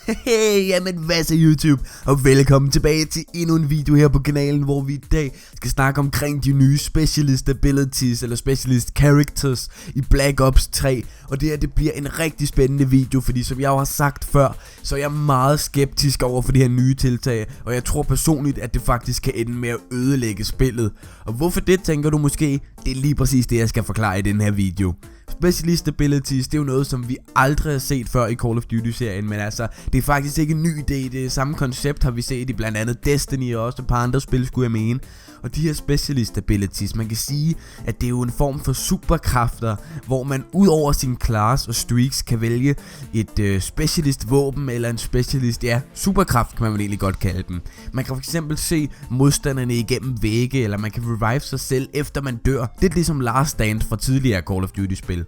Hey, jamen hvad så YouTube, og velkommen tilbage til endnu en video her på kanalen, hvor vi i dag skal snakke omkring de nye Specialist Abilities, eller Specialist Characters i Black Ops 3. Og det her, det bliver en rigtig spændende video, fordi som jeg jo har sagt før, så er jeg meget skeptisk over for det her nye tiltag, og jeg tror personligt, at det faktisk kan ende med at ødelægge spillet. Og hvorfor det, tænker du måske? Det er lige præcis det, jeg skal forklare i den her video. Specialist Abilities, det er jo noget, som vi aldrig har set før i Call of Duty-serien, men altså, det er faktisk ikke en ny idé. Det samme koncept har vi set i blandt andet Destiny og også et par andre spil, skulle jeg mene. Og de her Specialist Abilities, man kan sige, at det er jo en form for superkræfter, hvor man ud over sin class og streaks kan vælge et specialist våben eller en specialist, ja, superkraft kan man vel egentlig godt kalde dem. Man kan for eksempel se modstanderne igennem vægge, eller man kan revive sig selv efter man dør. Det er ligesom Last Stand fra tidligere Call of Duty-spil.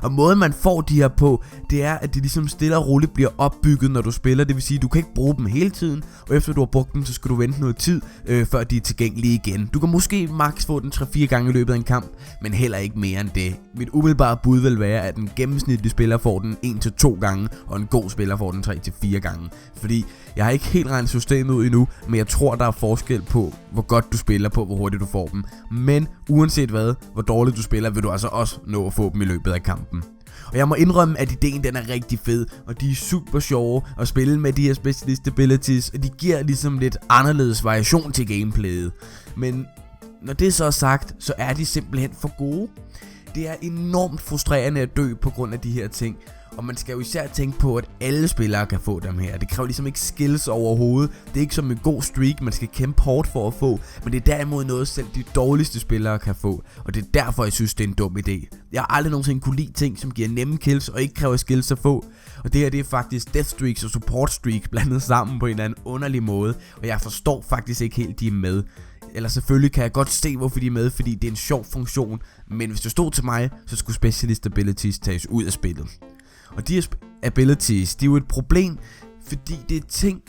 Og måden man får de her på, det er at de ligesom stille og roligt bliver opbygget når du spiller. Det vil sige at du kan ikke bruge dem hele tiden, og efter du har brugt dem, så skal du vente noget tid, før de er tilgængelige igen. Du kan måske max få den 3-4 gange i løbet af en kamp, men heller ikke mere end det. Mit umiddelbare bud vil være at en gennemsnitlig spiller får den 1-2 gange, og en god spiller får den 3-4 gange. Fordi jeg har ikke helt regnet systemet ud endnu, men jeg tror der er forskel på hvor godt du spiller på, hvor hurtigt du får dem. Men uanset hvad, hvor dårligt du spiller, vil du altså også nå at få dem i løbet af kampen. Og jeg må indrømme, at ideen den er rigtig fed, og de er super sjove at spille med de her Specialist Abilities, og de giver ligesom lidt anderledes variation til gameplayet. Men når det så er sagt, så er de simpelthen for gode. Det er enormt frustrerende at dø på grund af de her ting. Og man skal jo især tænke på, at alle spillere kan få dem her. Det kræver ligesom ikke skills overhovedet. Det er ikke som en god streak, man skal kæmpe hårdt for at få. Men det er derimod noget, selv de dårligste spillere kan få. Og det er derfor, jeg synes, det er en dum idé. Jeg har aldrig nogensinde kunne lide ting, som giver nemme kills og ikke kræver skills at få. Og det her, det er faktisk death streaks og support streaks blandet sammen på en eller anden underlig måde. Og jeg forstår faktisk ikke helt, de er med. Eller selvfølgelig kan jeg godt se, hvorfor de er med, fordi det er en sjov funktion. Men hvis det stod til mig, så skulle Specialist Abilities tages ud af spillet. Og de her abilities, de er jo et problem, fordi det er ting,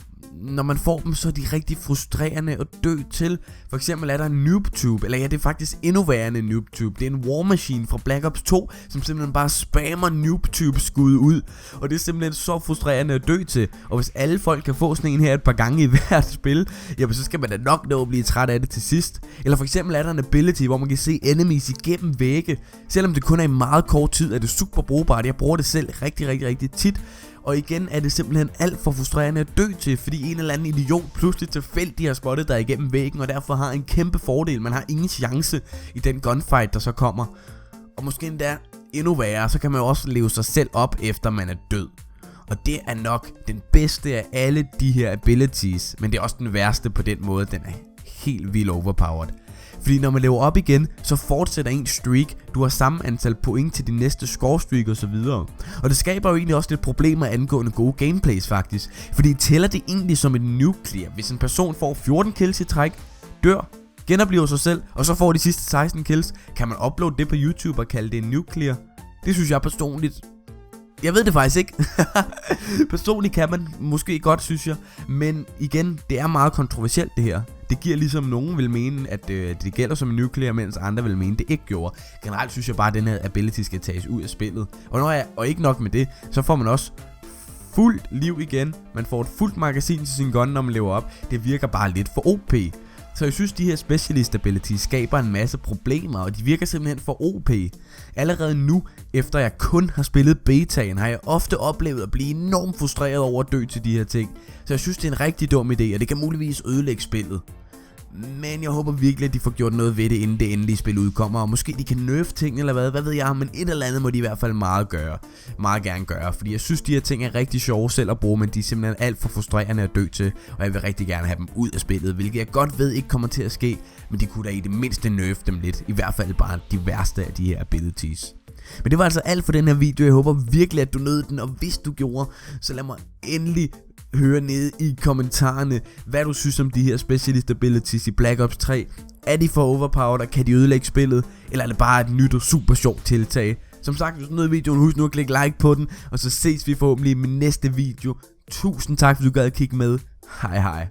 når man får dem, så er de rigtig frustrerende at dø til. For eksempel er der en noobtube, eller ja, det er faktisk endnu værre end en noobtube. Det er en war machine fra Black Ops 2, som simpelthen bare spammer noobtube skud ud. Og det er simpelthen så frustrerende at dø til. Og hvis alle folk kan få sådan en her et par gange i hvert spil, jamen så skal man da nok nå at blive træt af det til sidst. Eller for eksempel er der en ability, hvor man kan se enemies igennem vægge. Selvom det kun er i meget kort tid, er det super brugbart. Jeg bruger det selv rigtig tit. Og igen er det simpelthen alt for frustrerende at dø til, fordi en eller anden idiot pludselig tilfældigt har spottet dig igennem væggen, og derfor har en kæmpe fordel. Man har ingen chance i den gunfight, der så kommer. Og måske endda endnu værre, så kan man jo også leve sig selv op, efter man er død. Og det er nok den bedste af alle de her abilities, men det er også den værste på den måde, den er helt vildt overpowered. Fordi når man lever op igen, så fortsætter en streak. Du har samme antal point til din næste score streak og så videre. Og det skaber jo egentlig også lidt problemer angående gode gameplays faktisk. Fordi tæller det egentlig som et nuclear, hvis en person får 14 kills i træk, dør, genoplever sig selv, og så får de sidste 16 kills, kan man uploade det på YouTube og kalde det en nuclear? Det synes jeg personligt. Jeg ved det faktisk ikke. Personligt kan man måske godt, synes jeg. Men igen, det er meget kontroversielt det her. Det giver ligesom nogen vil mene, at det gælder som en nuclear, mens andre vil mene, det ikke gjorde. Generelt synes jeg bare, at den her ability skal tages ud af spillet. Og ikke nok med det, så får man også fuldt liv igen. Man får et fuldt magasin til sin gun, når man lever op. Det virker bare lidt for OP. Så jeg synes, de her Specialist Abilities skaber en masse problemer, og de virker simpelthen for OP. Allerede nu, efter jeg kun har spillet betaen, har jeg ofte oplevet at blive enormt frustreret over at dø til de her ting. Så jeg synes, det er en rigtig dum idé, og det kan muligvis ødelægge spillet. Men jeg håber virkelig, at de får gjort noget ved det, inden det endelige spil udkommer. Og måske de kan nerfe ting eller hvad ved jeg. Men et eller andet må de i hvert fald meget gerne gøre. Fordi jeg synes, de her ting er rigtig sjove selv at bruge, men de er simpelthen alt for frustrerende at dø til. Og jeg vil rigtig gerne have dem ud af spillet, hvilket jeg godt ved ikke kommer til at ske. Men de kunne da i det mindste nerfe dem lidt. I hvert fald bare de værste af de her abilities. Men det var altså alt for den her video. Jeg håber virkelig, at du nød den. Og hvis du gjorde, så lad mig endelig høre nede i kommentarerne, hvad du synes om de her Specialist Abilities i Black Ops 3. Er de for overpowered, og kan de ødelægge spillet? Eller er det bare et nyt og super sjovt tiltag? Som sagt, hvis du nød videoen, husk nu at klikke like på den. Og så ses vi forhåbentlig i min næste video. Tusind tak, fordi du gad at kigge med. Hej hej.